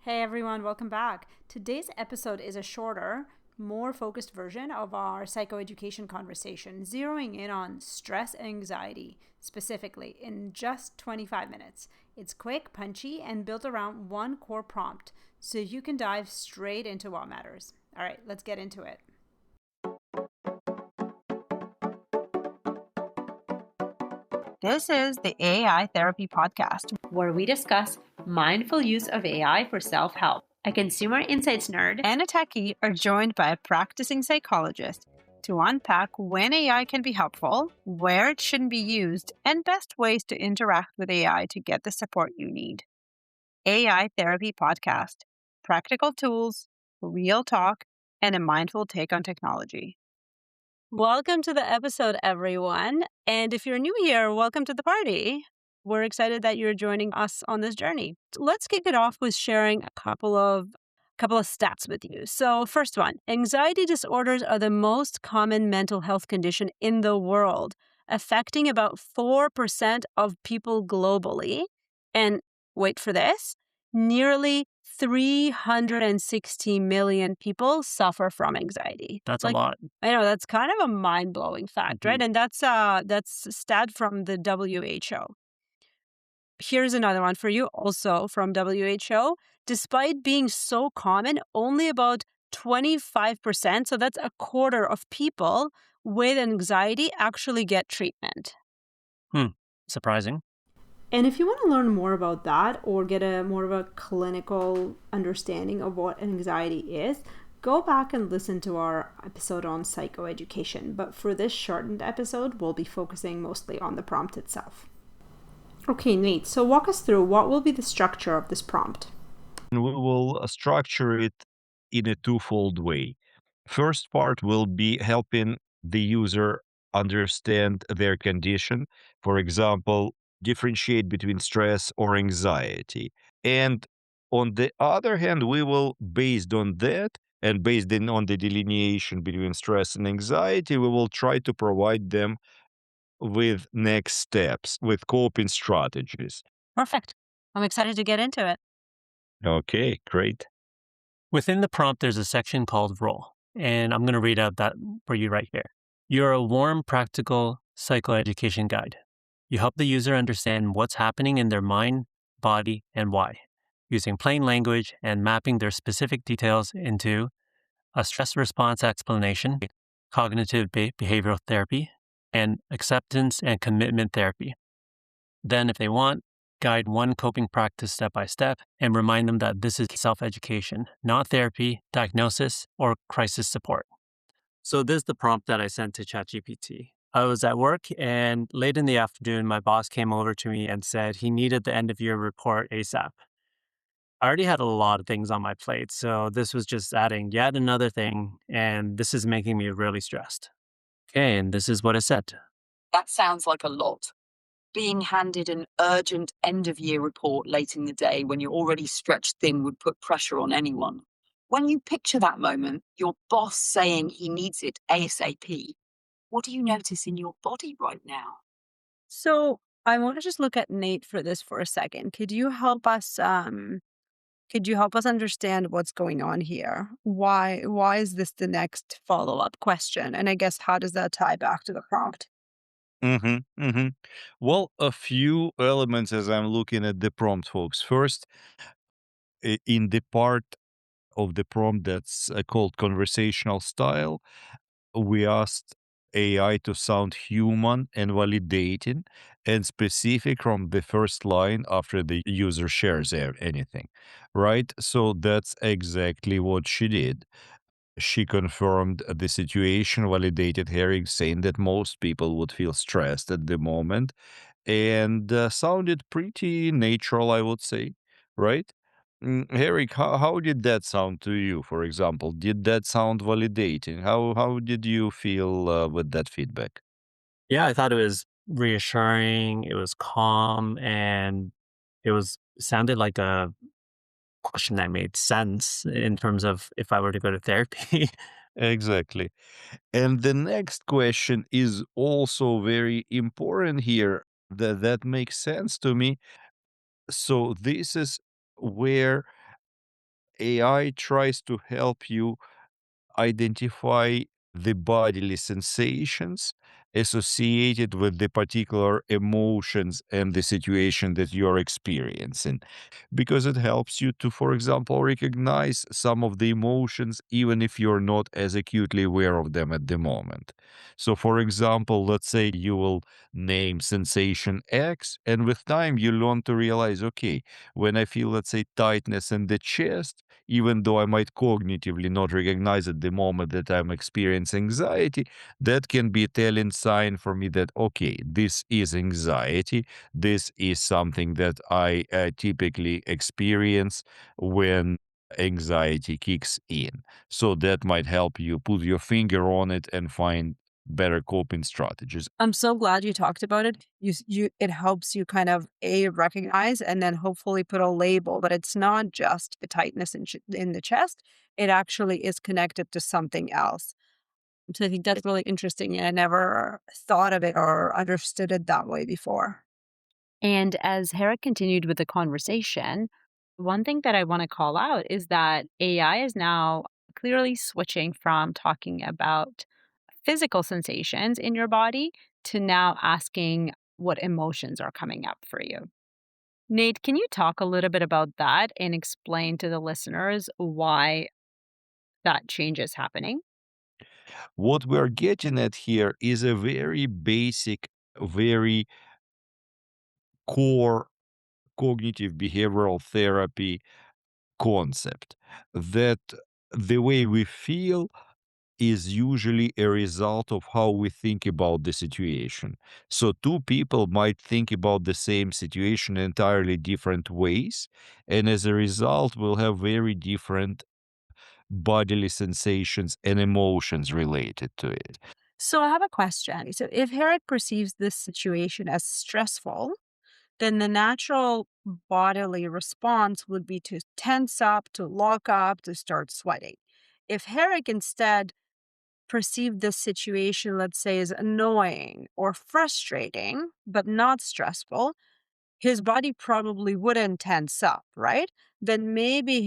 Hey everyone, welcome back. Today's episode is a shorter, more focused version of our psychoeducation conversation, zeroing in on stress and anxiety specifically in just 25 minutes. It's quick, punchy, and built around one core prompt, so you can dive straight into what matters. All right, let's get into it. This is the AI Therapy Podcast, where we discuss mindful use of AI for self-help. A consumer insights nerd and a techie are joined by a practicing psychologist to unpack when AI can be helpful, where it shouldn't be used, and best ways to interact with AI to get the support you need. AI Therapy Podcast, practical tools, real talk, and a mindful take on technology. Welcome to the episode, everyone. And if you're new here, welcome to the party. We're excited that you're joining us on this journey. Let's kick it off with sharing a couple of stats with you. So first one, anxiety disorders are the most common mental health condition in the world, affecting about 4% of people globally. And wait for this, nearly 360 million people suffer from anxiety. That's a lot. I know, that's kind of a mind-blowing fact, right? And that's a stat from the WHO. Here's another one for you, also from WHO. Despite being so common, only about 25%, so that's a quarter of people with anxiety actually get treatment. Surprising. And if you want to learn more about that or get a more of a clinical understanding of what anxiety is, go back and listen to our episode on psychoeducation. But for this shortened episode, we'll be focusing mostly on the prompt itself. Okay, Nate, so walk us through what will be the structure of this prompt. We will structure it in a twofold way. First part will be helping the user understand their condition. For example, differentiate between stress or anxiety. And on the other hand, we will, based on that, and on the delineation between stress and anxiety, we will try to provide them with next steps, with coping strategies. Perfect. I'm excited to get into it. Okay, great. Within the prompt, there's a section called Role, and I'm going to read out that for you right here. You're a warm, practical psychoeducation guide. You help the user understand what's happening in their mind, body, and why, using plain language and mapping their specific details into a stress response explanation, cognitive behavioral therapy, and acceptance and commitment therapy. Then, if they want, guide one coping practice step by step and remind them that this is self-education, not therapy, diagnosis, or crisis support. So this is the prompt that I sent to ChatGPT. I was at work, and late in the afternoon, my boss came over to me and said he needed the end of year report ASAP. I already had a lot of things on my plate, so this was just adding yet another thing, and this is making me really stressed. Okay, and this is what it said. That sounds like a lot. Being handed an urgent end-of-year report late in the day when you're already stretched thin would put pressure on anyone. When you picture that moment, your boss saying he needs it ASAP, what do you notice in your body right now? So I want to just look at Nate for this for a second. Could you help us understand what's going on here? Why is this the next follow-up question? And I guess how does that tie back to the prompt? Well, a few elements as I'm looking at the prompt, folks. First, in the part of the prompt that's called conversational style, we asked AI to sound human and validating and specific from the first line after the user shares anything, right? So that's exactly what she did. She confirmed the situation, validated Herring, saying that most people would feel stressed at the moment, and sounded pretty natural, I would say, right? Herrick, how did that sound to you, for example? Did that sound validating? How did you feel with that feedback? Yeah, I thought it was reassuring, it was calm, and sounded like a question that made sense in terms of if I were to go to therapy. Exactly. And the next question is also very important here. That makes sense to me. So this is where AI tries to help you identify the bodily sensations associated with the particular emotions and the situation that you're experiencing, because it helps you to, for example, recognize some of the emotions even if you're not as acutely aware of them at the moment. So for example, let's say you will name sensation X, and with time you learn to realize, okay, when I feel, let's say, tightness in the chest, even though I might cognitively not recognize at the moment that I'm experiencing anxiety, that can be a telling sign for me that, okay, this is anxiety. This is something that I typically experience when anxiety kicks in. So that might help you put your finger on it and find better coping strategies. I'm so glad you talked about it. It helps you kind of recognize and then hopefully put a label, but it's not just the tightness in the chest. It actually is connected to something else. So I think that's really interesting. And I never thought of it or understood it that way before. And as Hera continued with the conversation, one thing that I want to call out is that AI is now clearly switching from talking about physical sensations in your body to now asking what emotions are coming up for you. Nate, can you talk a little bit about that and explain to the listeners why that change is happening? What we're getting at here is a very basic, very core cognitive behavioral therapy concept that the way we feel is usually a result of how we think about the situation. So, two people might think about the same situation in entirely different ways, and as a result, will have very different bodily sensations and emotions related to it. So I have a question. So if Herrick perceives this situation as stressful, then the natural bodily response would be to tense up, to lock up, to start sweating. If Herrick instead perceived this situation, let's say, as annoying or frustrating, but not stressful, his body probably wouldn't tense up, right? Then maybe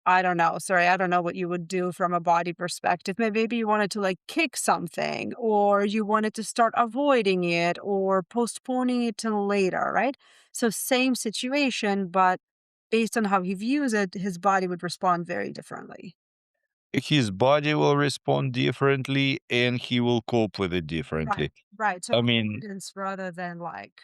I don't know. Sorry, I don't know what you would do from a body perspective. Maybe you wanted to like kick something, or you wanted to start avoiding it or postponing it till later, right? So, same situation, but based on how he views it, his body would respond very differently. His body will respond differently and he will cope with it Right, differently. right. So, I mean, avoidance rather than like,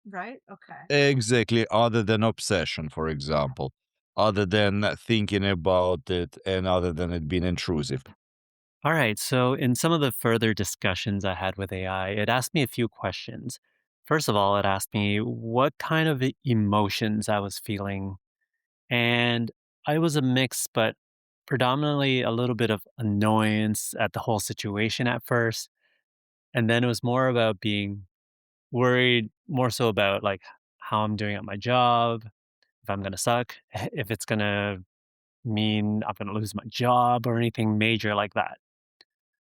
right? Okay. exactly, other than obsession, for example, other than thinking about it and other than it being intrusive. All right. So, in some of the further discussions I had with AI, it asked me a few questions. First of all, it asked me what kind of emotions I was feeling. And I was a mix, but predominantly a little bit of annoyance at the whole situation at first. And then it was more about being worried, more so about like how I'm doing at my job, if I'm going to suck, if it's going to mean I'm going to lose my job or anything major like that.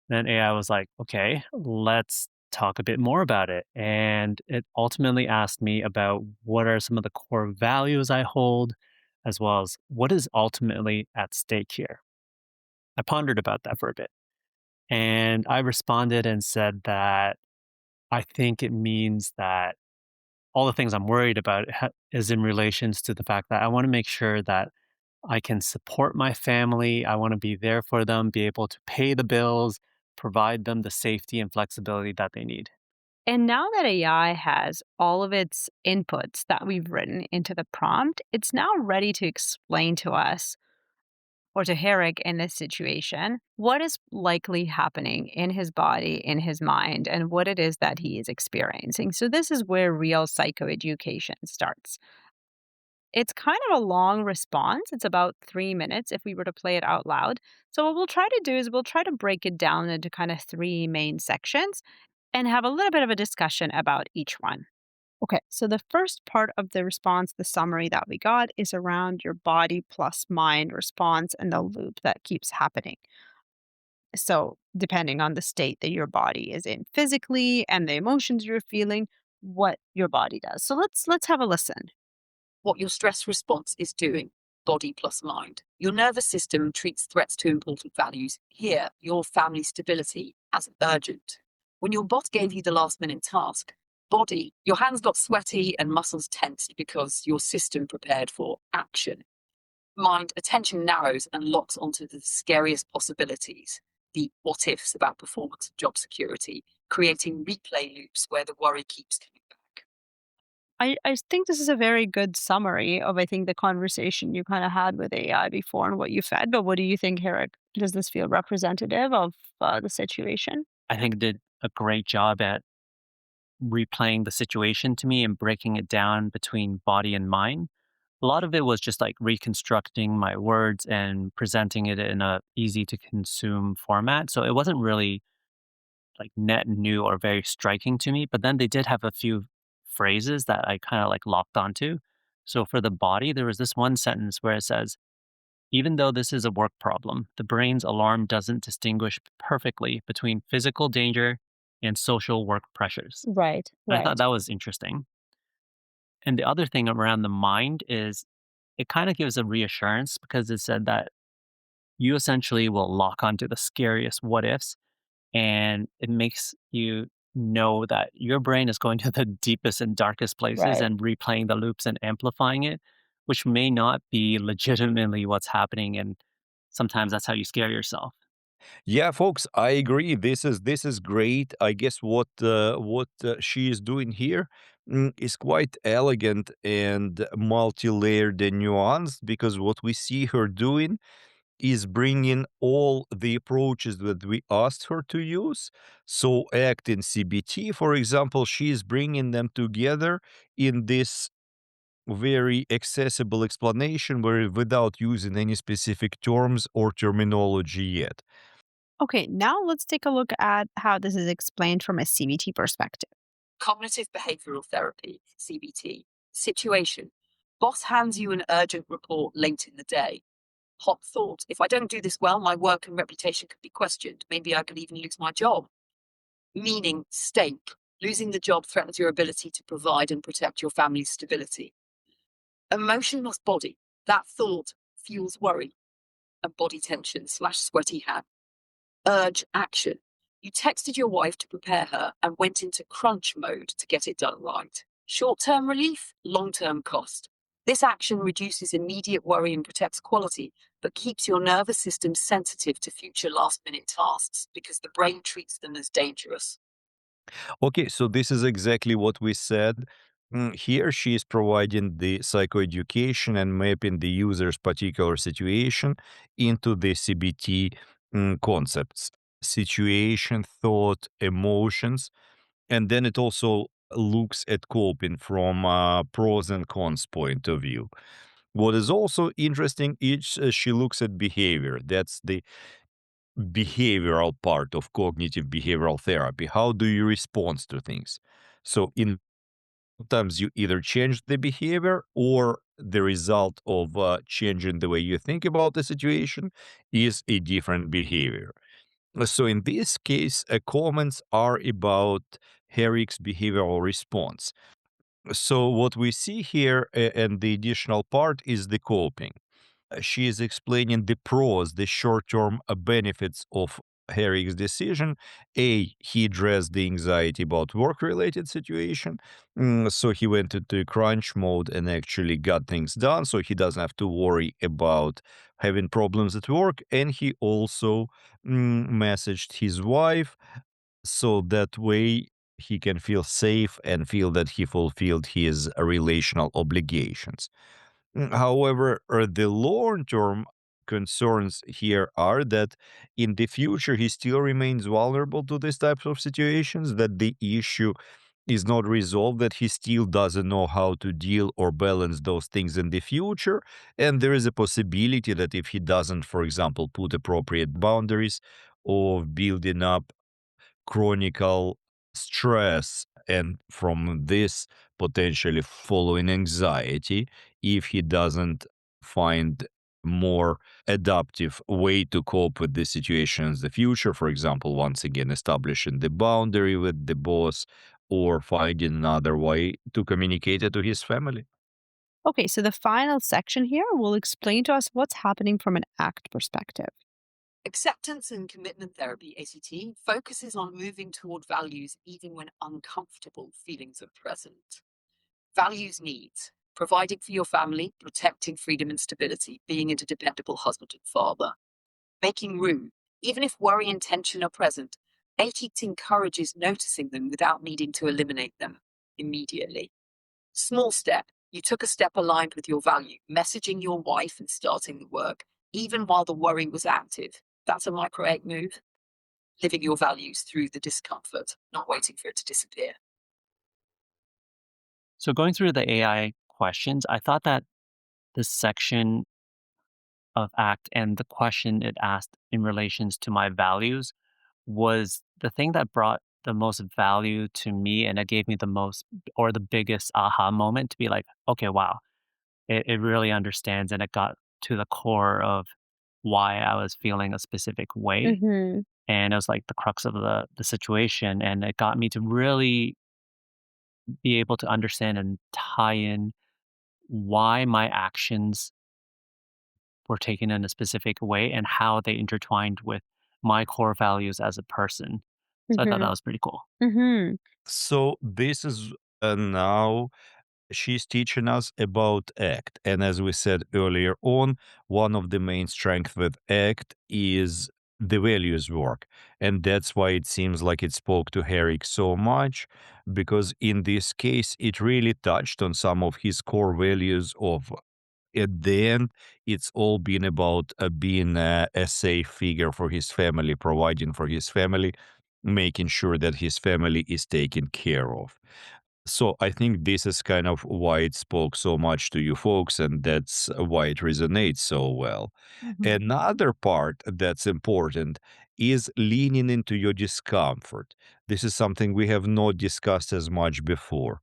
Then AI was like, okay, let's talk a bit more about it. And it ultimately asked me about what are some of the core values I hold, as well as what is ultimately at stake here. I pondered about that for a bit. And I responded and said that I think it means that all the things I'm worried about is in relations to the fact that I want to make sure that I can support my family. I want to be there for them, be able to pay the bills, provide them the safety and flexibility that they need. And now that AI has all of its inputs that we've written into the prompt, it's now ready to explain to us or to Herrick in this situation what is likely happening in his body, in his mind, and what it is that he is experiencing. So, this is where real psychoeducation starts. It's kind of a long response. It's about 3 minutes if we were to play it out loud. So, what we'll try to do is we'll try to break it down into kind of three main sections and have a little bit of a discussion about each one. Okay, so the first part of the response, the summary that we got, is around your body plus mind response and the loop that keeps happening. So, depending on the state that your body is in physically and the emotions you're feeling, what your body does. So let's have a listen. What your stress response is doing. body plus mind. Your nervous system treats threats to important values, here, your family stability, as urgent. When your boss gave you the last minute task, body, your hands got sweaty and muscles tensed because your system prepared for action. Mind, attention narrows and locks onto the scariest possibilities, the what ifs about performance and job security, creating replay loops where the worry keeps coming back. I think this is a very good summary of, I think, the conversation you kind of had with AI before and what you fed. But what do you think, Eric? Does this feel representative of the situation? I think it did a great job at replaying the situation to me and breaking it down between body and mind. A lot of it was just like reconstructing my words and presenting it in a easy to consume format. So it wasn't really like net new or very striking to me, but then they did have a few phrases that I kind of like locked onto. So for the body, there was this one sentence where it says, even though this is a work problem, the brain's alarm doesn't distinguish perfectly between physical danger and social work pressures. Right, And I thought right. that was interesting. And the other thing around the mind is it kind of gives a reassurance because it said that you essentially will lock onto the scariest what ifs, and it makes you know that your brain is going to the deepest and darkest places Right. and replaying the loops and amplifying it, which may not be legitimately what's happening. And sometimes that's how you scare yourself. Yeah, folks, I agree. This is great. I guess what she is doing here is quite elegant and multi-layered and nuanced because what we see her doing is bringing all the approaches that we asked her to use. So, ACT and CBT, for example, she is bringing them together in this very accessible explanation where without using any specific terms or terminology yet. Okay, now let's take a look at how this is explained from a CBT perspective. Cognitive behavioral therapy, CBT. Situation. Boss hands you an urgent report late in the day. Hot thought. If I don't do this well, my work and reputation could be questioned. Maybe I could even lose my job. Meaning, stake. Losing the job threatens your ability to provide and protect your family's stability. Emotionless body. That thought fuels worry and body tension / sweaty hand. Urge action. You texted your wife to prepare her and went into crunch mode to get it done right. Short term relief, long term cost. This action reduces immediate worry and protects quality, but keeps your nervous system sensitive to future last minute tasks because the brain treats them as dangerous. Okay, so this is exactly what we said. Here, she is providing the psychoeducation and mapping the user's particular situation into the CBT concepts situation, thought, emotions. And then it also looks at coping from a pros and cons point of view. What is also interesting is she looks at behavior. That's the behavioral part of cognitive behavioral therapy. How do you respond to things? So in sometimes you either change the behavior or the result of changing the way you think about the situation is a different behavior. So in this case, comments are about Herrick's behavioral response. So what we see here and the additional part is the coping. She is explaining the pros, the short-term benefits of Herrick's decision. A, he addressed the anxiety about work-related situation, so he went into crunch mode and actually got things done, so he doesn't have to worry about having problems at work. And he also messaged his wife, so that way he can feel safe and feel that he fulfilled his relational obligations. However, the long term concerns here are that in the future he still remains vulnerable to these types of situations, that the issue is not resolved, that he still doesn't know how to deal or balance those things in the future. And there is a possibility that if he doesn't, for example, put appropriate boundaries of building up chronic stress and from this potentially following anxiety, if he doesn't find more adaptive way to cope with the situations in the future, for example, once again establishing the boundary with the boss or finding another way to communicate it to his family. Okay, so the final section here will explain to us what's happening from an ACT perspective. Acceptance and commitment therapy, ACT, focuses on moving toward values even when uncomfortable feelings are present. Values needs providing for your family, protecting freedom and stability, being a dependable husband and father, making room, even if worry and tension are present. ACT encourages noticing them without needing to eliminate them immediately. Small step. You took a step aligned with your value, messaging your wife and starting the work, even while the worry was active. That's a micro egg move. Living your values through the discomfort, not waiting for it to disappear. So going through the AI questions, I thought that this section of ACT and the question it asked in relations to my values was the thing that brought the most value to me, and it gave me the most or the biggest aha moment to be like, okay, wow, it really understands and it got to the core of why I was feeling a specific way. Mm-hmm. And it was like the crux of the situation. And it got me to really be able to understand and tie in why my actions were taken in a specific way and how they intertwined with my core values as a person. So I thought Mm-hmm. that was pretty cool. Mm-hmm. So this is now she's teaching us about ACT. And as we said earlier on, one of the main strengths with ACT is the values work. And that's why it seems like it spoke to Herrick so much, because in this case, it really touched on some of his core values of at the end, it's all been about being a safe figure for his family, providing for his family, making sure that his family is taken care of. So I think this is kind of why it spoke so much to you folks, and that's why it resonates so well. Mm-hmm. Another part that's important is leaning into your discomfort. This is something we have not discussed as much before.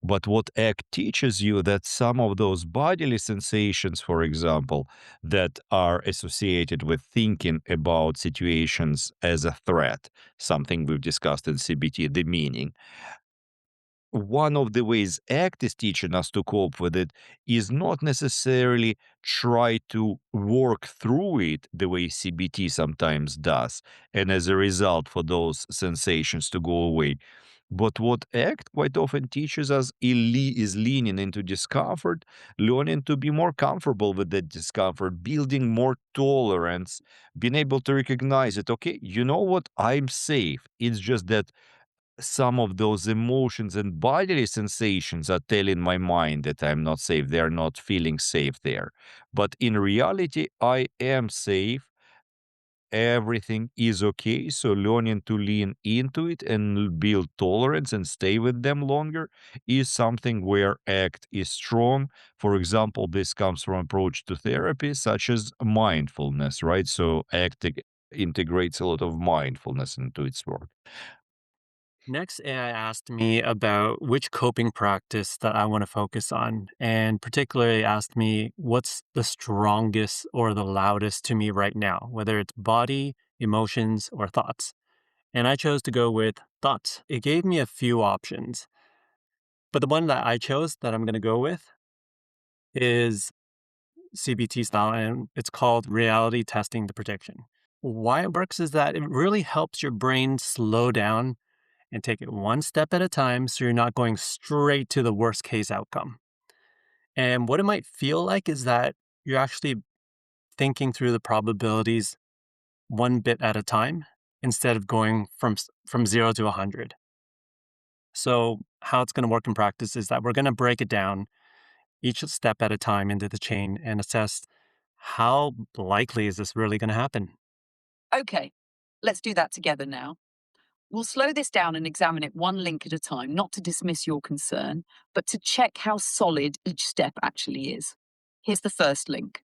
But what ACT teaches you that some of those bodily sensations, for example, that are associated with thinking about situations as a threat, something we've discussed in CBT, the meaning, one of the ways ACT is teaching us to cope with it is not necessarily try to work through it the way CBT sometimes does, and as a result, for those sensations to go away. But what ACT quite often teaches us is leaning into discomfort, learning to be more comfortable with that discomfort, building more tolerance, being able to recognize it. Okay, you know what? I'm safe. It's just that some of those emotions and bodily sensations are telling my mind that I'm not safe. They're not feeling safe there. But in reality, I am safe. Everything is okay. So learning to lean into it and build tolerance and stay with them longer is something where ACT is strong. For example, this comes from approach to therapy, such as mindfulness, right? So ACT integrates a lot of mindfulness into its work. Next, AI asked me about which coping practice that I want to focus on, and particularly asked me what's the strongest or the loudest to me right now, whether it's body, emotions, or thoughts. And I chose to go with thoughts. It gave me a few options, but the one that I chose that I'm going to go with is CBT style, and it's called reality testing the prediction. Why it works is that it really helps your brain slow down and take it one step at a time so you're not going straight to the worst case outcome. And what it might feel like is that you're actually thinking through the probabilities one bit at a time instead of going from 0 to 100. So, how it's going to work in practice is that we're going to break it down each step at a time into the chain and assess how likely is this really going to happen. Okay, let's do that together now. We'll slow this down and examine it one link at a time, not to dismiss your concern, but to check how solid each step actually is. Here's the first link.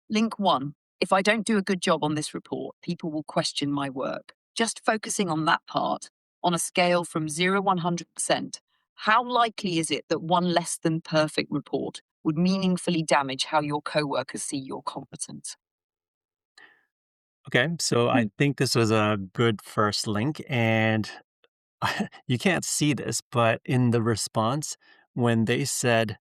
Link 1. If I don't do a good job on this report, people will question my work. Just focusing on that part, on a scale from 0 100%, how likely is it that one less than perfect report would meaningfully damage how your coworkers see your competence? Okay, so I think this was a good first link. And you can't see this, but in the response, when they said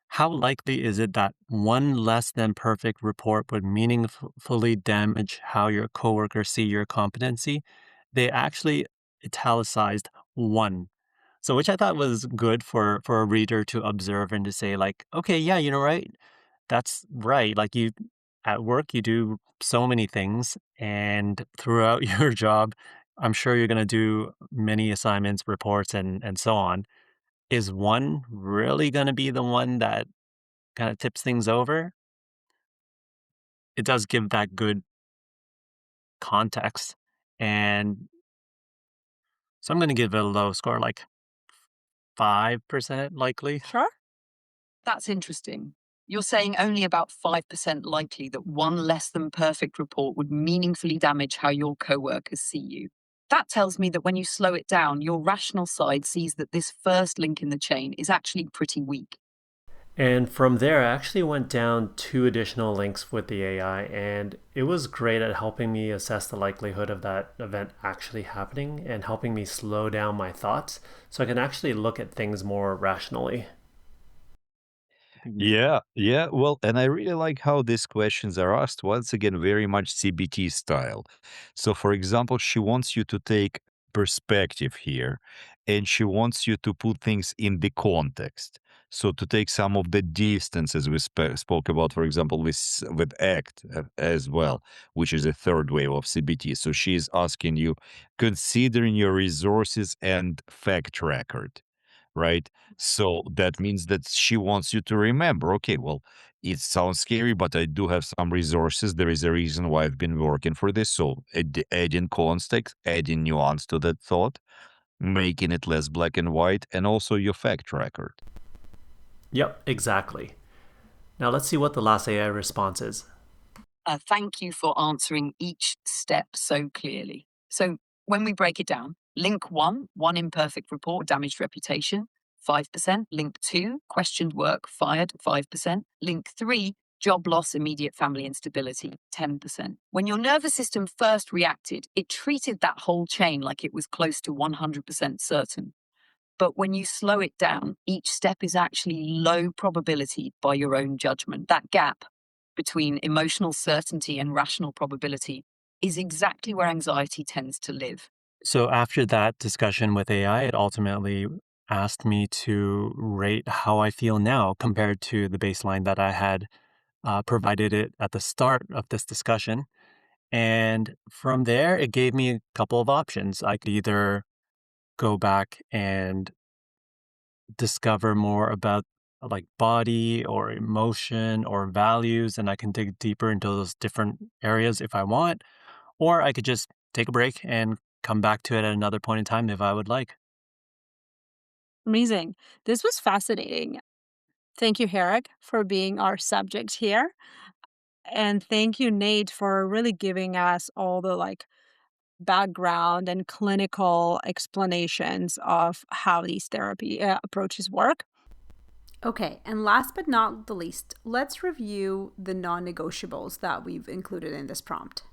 how likely is it that one less than perfect report would meaningfully damage how your coworkers see your competency? They actually italicized one. So which I thought was good for a reader to observe and to say like, okay, yeah, right? That's right. Like you at work you do so many things and throughout your job, I'm sure you're going to do many assignments, reports and so on. Is one really going to be the one that kind of tips things over? It does give that good context. And so I'm going to give it a low score, like 5% likely. Sure. That's interesting. You're saying only about 5% likely that one less than perfect report would meaningfully damage how your coworkers see you. That tells me that when you slow it down, your rational side sees that this first link in the chain is actually pretty weak. And from there, I actually went down 2 additional links with the AI, and it was great at helping me assess the likelihood of that event actually happening and helping me slow down my thoughts so I can actually look at things more rationally. Yeah, yeah. Well, and I really like how these questions are asked. Once again, very much CBT style. So, for example, she wants you to take perspective here, and she wants you to put things in the context. So, to take some of the distances we spoke about, for example, with ACT as well, which is a third wave of CBT. So, she is asking you, considering your resources and fact record, right? So that means that she wants you to remember, okay, well, it sounds scary, but I do have some resources. There is a reason why I've been working for this. So adding context, adding nuance to that thought, making it less black and white, and also your fact record. Yep, exactly. Now let's see what the last AI response is. Thank you for answering each step so clearly. So, when we break it down, link one imperfect report, damaged reputation, 5%. Link two, questioned work, fired, 5%. Link three, job loss, immediate family instability, 10%. When your nervous system first reacted, it treated that whole chain like it was close to 100% certain. But when you slow it down, each step is actually low probability by your own judgment. That gap between emotional certainty and rational probability is exactly where anxiety tends to live. So after that discussion with AI, it ultimately asked me to rate how I feel now compared to the baseline that I had provided it at the start of this discussion. And from there, it gave me a couple of options. I could either go back and discover more about like body or emotion or values, and I can dig deeper into those different areas if I want, or I could just take a break and come back to it at another point in time if I would like. Amazing. This was fascinating. Thank you, Herrick, for being our subject here. And thank you, Nate, for really giving us all the background and clinical explanations of how these therapy approaches work. Okay, and last but not the least, let's review the non negotiables that we've included in this prompt.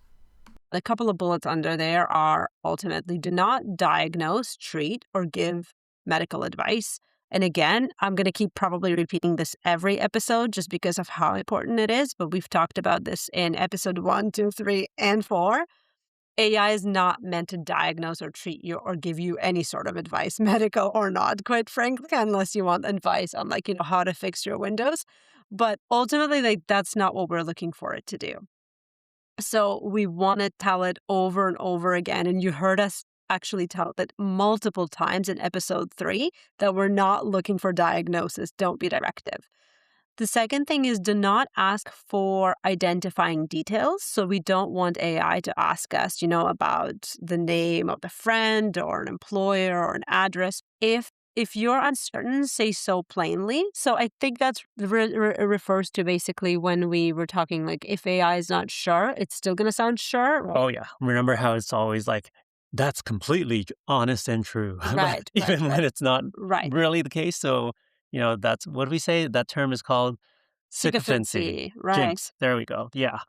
A couple of bullets under there are ultimately do not diagnose, treat, or give medical advice. And again, I'm going to keep probably repeating this every episode just because of how important it is. But we've talked about this in episode 1, 2, 3, and 4. AI is not meant to diagnose or treat you or give you any sort of advice, medical or not, quite frankly, unless you want advice on how to fix your Windows. But ultimately, that's not what we're looking for it to do. So we want to tell it over and over again. And you heard us actually tell it multiple times in episode 3 that we're not looking for diagnosis. Don't be directive. The second thing is do not ask for identifying details. So we don't want AI to ask us, about the name of the friend or an employer or an address. If you're uncertain, say so plainly. So I think that's refers to basically when we were talking, if AI is not sure, it's still going to sound sure. Oh, yeah. Remember how it's always like, that's completely honest and true, Right, even when it's not Right. really the case. So, that's what do we say? That term is called sycophancy. Right. Jinx. There we go. Yeah.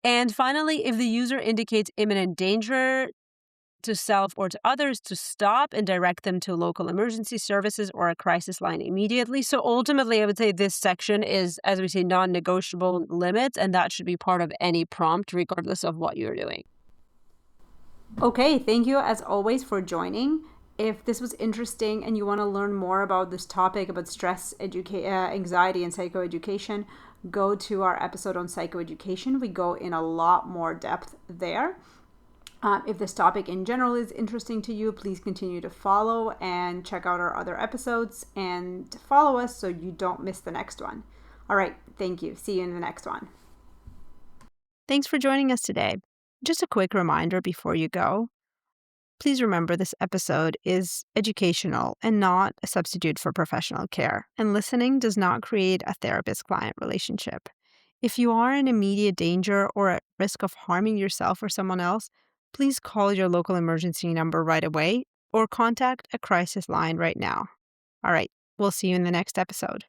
And finally, if the user indicates imminent danger, to self or to others to stop and direct them to local emergency services or a crisis line immediately. So ultimately, I would say this section is, as we say, non-negotiable limits, and that should be part of any prompt, regardless of what you're doing. Okay, thank you as always for joining. If this was interesting and you want to learn more about this topic, about stress, anxiety, and psychoeducation, go to our episode on psychoeducation. We go in a lot more depth there. If this topic in general is interesting to you, please continue to follow and check out our other episodes and follow us so you don't miss the next one. All right, thank you. See you in the next one. Thanks for joining us today. Just a quick reminder before you go. Please remember this episode is educational and not a substitute for professional care, and listening does not create a therapist-client relationship. If you are in immediate danger or at risk of harming yourself or someone else, please call your local emergency number right away or contact a crisis line right now. All right, we'll see you in the next episode.